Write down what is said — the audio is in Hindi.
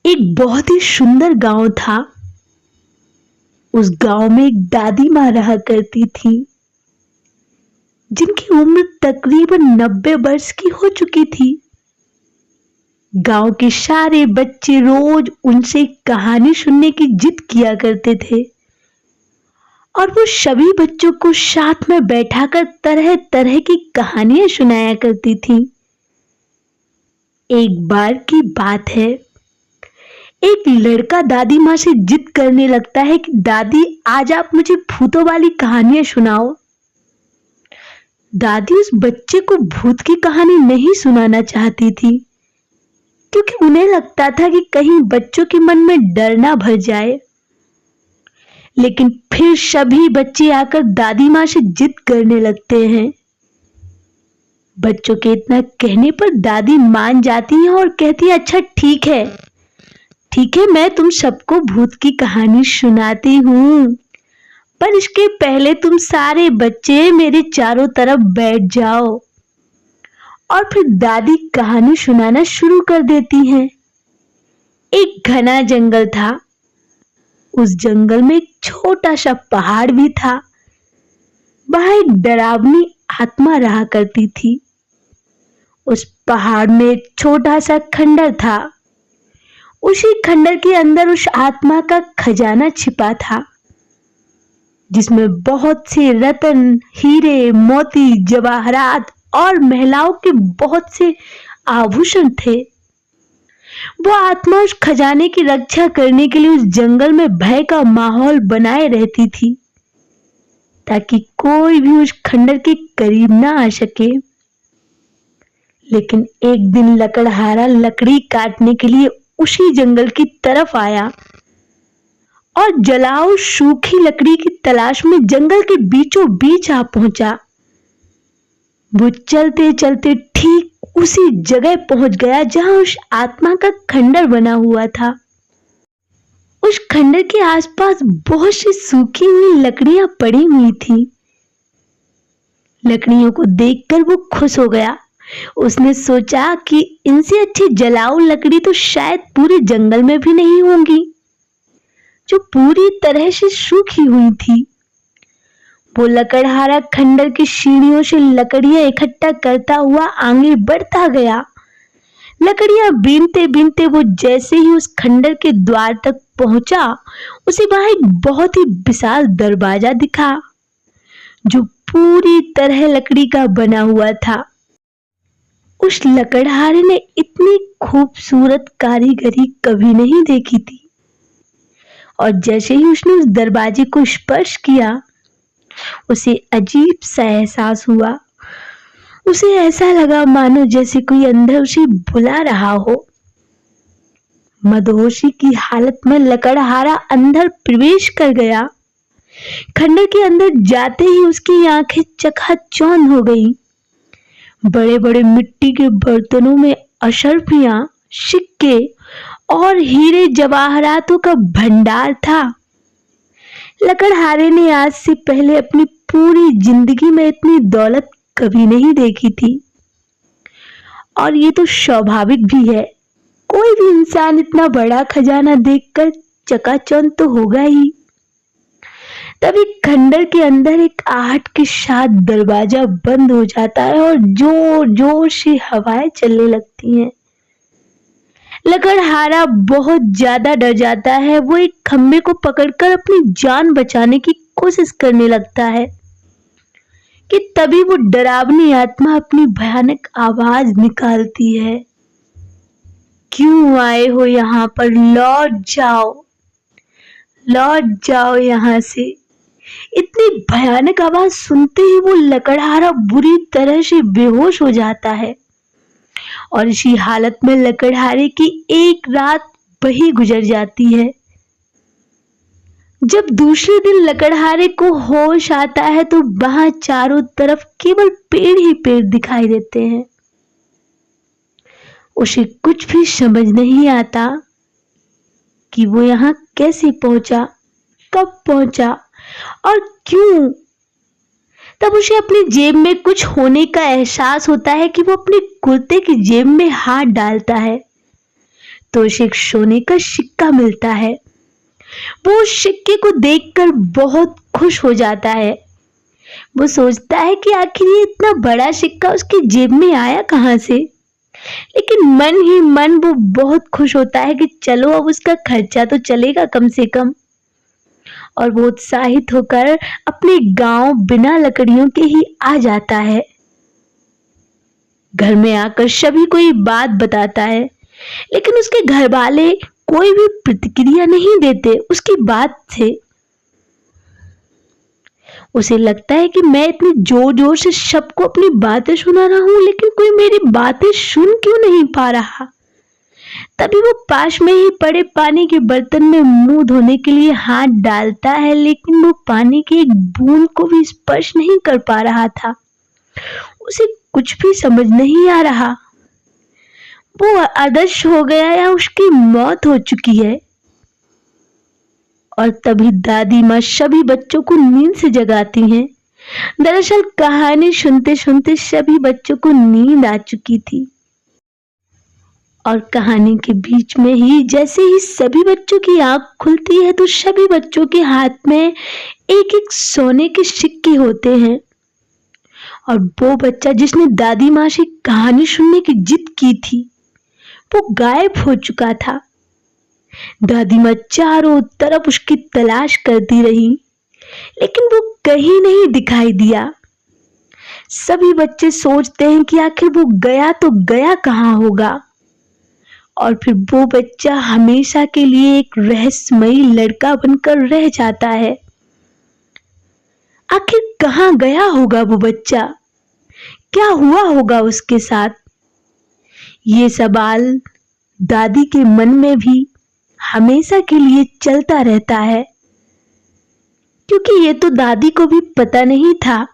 एक बहुत ही सुंदर गांव था। उस गांव में एक दादी माँ रहा करती थी, जिनकी उम्र तकरीबन 90 वर्ष की हो चुकी थी। गांव के सारे बच्चे रोज उनसे कहानी सुनने की जिद किया करते थे और वो सभी बच्चों को साथ में बैठाकर तरह तरह की कहानियां सुनाया करती थी। एक बार की बात है, एक लड़का दादी माँ से जिद करने लगता है कि दादी आज आप मुझे भूतों वाली कहानियां सुनाओ। दादी उस बच्चे को भूत की कहानी नहीं सुनाना चाहती थी, क्योंकि उन्हें लगता था कि कहीं बच्चों के मन में डर ना भर जाए। लेकिन फिर सभी बच्चे आकर दादी माँ से जिद करने लगते हैं। बच्चों के इतना कहने पर दादी मान जाती हैं और कहती है, अच्छा ठीक है, मैं तुम सबको भूत की कहानी सुनाती हूँ, पर इसके पहले तुम सारे बच्चे मेरे चारों तरफ बैठ जाओ। और फिर दादी कहानी सुनाना शुरू कर देती हैं। एक घना जंगल था। उस जंगल में एक छोटा सा पहाड़ भी था। वहां एक डरावनी आत्मा रहा करती थी। उस पहाड़ में एक छोटा सा खंडर था। उसी खंडर के अंदर उस आत्मा का खजाना छिपा था, जिसमें बहुत से रत्न, हीरे, मोती, जवाहरात और महिलाओं के बहुत से आभूषण थे। वो आत्मा उस खजाने की रक्षा करने के लिए उस जंगल में भय का माहौल बनाए रहती थी, ताकि कोई भी उस खंडर के करीब ना आ सके। लेकिन एक दिन लकड़हारा लकड़ी काटने के लिए उसी जंगल की तरफ आया और जलाऊ सूखी लकड़ी की तलाश में जंगल के बीचों बीच आ पहुंचा। वो चलते चलते ठीक उसी जगह पहुंच गया जहां उस आत्मा का खंडर बना हुआ था। उस खंडर के आसपास बहुत सी सूखी हुई लकड़ियां पड़ी हुई थी। लकड़ियों को देखकर वो खुश हो गया। उसने सोचा कि इनसे अच्छी जलाऊ लकड़ी तो शायद पूरे जंगल में भी नहीं होंगी, जो पूरी तरह से सूखी हुई थी। वो लकड़हारा खंडर की सीढ़ियों से लकड़ियां इकट्ठा करता हुआ आगे बढ़ता गया। लकड़ियां बीनते बीनते वो जैसे ही उस खंडर के द्वार तक पहुंचा, उसे वहां एक बहुत ही विशाल दरवाजा दिखा, जो पूरी तरह लकड़ी का बना हुआ था। उस लकड़हारे ने इतनी खूबसूरत कारीगरी कभी नहीं देखी थी, और जैसे ही उसने उस दरवाजे को स्पर्श किया, उसे अजीब सा एहसास हुआ। उसे ऐसा लगा मानो जैसे कोई अंदर उसे बुला रहा हो। मदहोशी की हालत में लकड़हारा अंदर प्रवेश कर गया। खंडर के अंदर जाते ही उसकी आंखें चकाचौंध हो गई। बड़े बड़े मिट्टी के बर्तनों में अशर्फियां, सिक्के और हीरे जवाहरातों का भंडार था। लकड़हारे ने आज से पहले अपनी पूरी जिंदगी में इतनी दौलत कभी नहीं देखी थी, और ये तो स्वाभाविक भी है। कोई भी इंसान इतना बड़ा खजाना देखकर चकाचौंध तो होगा ही। तभी खंडर के अंदर एक आहट के साथ दरवाजा बंद हो जाता है और जोर जोर से हवाएं चलने लगती हैं। लकड़हारा बहुत ज्यादा डर जाता है। वो एक खंबे को पकड़कर अपनी जान बचाने की कोशिश करने लगता है कि तभी वो डरावनी आत्मा अपनी भयानक आवाज निकालती है, क्यों आए हो यहाँ पर? लौट जाओ यहाँ से। इतनी भयानक आवाज सुनते ही वो लकड़हारा बुरी तरह से बेहोश हो जाता है, और इसी हालत में लकड़हारे की एक रात वही गुजर जाती है। जब दूसरे दिन लकड़हारे को होश आता है तो वहां चारों तरफ केवल पेड़ ही पेड़ दिखाई देते हैं। उसे कुछ भी समझ नहीं आता कि वो यहाँ कैसे पहुंचा, कब पहुंचा और क्यों। तब उसे अपनी जेब में कुछ होने का एहसास होता है कि वो अपने कुर्ते की जेब में हाथ डालता है, तो उसे एक सोने का सिक्का मिलता है। वो उस सिक्के को देखकर बहुत खुश हो जाता है। वो सोचता है कि आखिर ये इतना बड़ा सिक्का उसकी जेब में आया कहाँ से। लेकिन मन ही मन वो बहुत खुश होता है कि चलो अब उसका खर्चा तो चलेगा कम से कम। और वो उत्साहित होकर अपने गांव बिना लकड़ियों के ही आ जाता है। घर में आकर सभी को ये बात बताता है, लेकिन उसके घर वाले कोई भी प्रतिक्रिया नहीं देते उसकी बात से। उसे लगता है कि मैं इतनी जोर जोर से सबको अपनी बातें सुना रहा हूं, लेकिन कोई मेरी बातें सुन क्यों नहीं पा रहा। तभी वो पास में ही पड़े पानी के बर्तन में मुंह धोने के लिए हाथ डालता है, लेकिन वो पानी की एक बूंद को भी स्पर्श नहीं कर पा रहा था। उसे कुछ भी समझ नहीं आ रहा, वो अदृश्य हो गया या उसकी मौत हो चुकी है। और तभी दादी माँ सभी बच्चों को नींद से जगाती हैं। दरअसल कहानी सुनते सुनते सभी बच्चों को नींद आ चुकी थी। और कहानी के बीच में ही जैसे ही सभी बच्चों की आंख खुलती है तो सभी बच्चों के हाथ में एक एक सोने के सिक्के होते हैं। और वो बच्चा जिसने दादी माँ से कहानी सुनने की जिद की थी वो गायब हो चुका था। दादी माँ चारों तरफ उसकी तलाश करती रही, लेकिन वो कहीं नहीं दिखाई दिया। सभी बच्चे सोचते हैं कि आखिर वो गया तो गया कहाँ होगा। और फिर वो बच्चा हमेशा के लिए एक रहस्यमयी लड़का बनकर रह जाता है। आखिर कहाँ गया होगा वो बच्चा, क्या हुआ होगा उसके साथ। ये सवाल दादी के मन में भी हमेशा के लिए चलता रहता है, क्योंकि ये तो दादी को भी पता नहीं था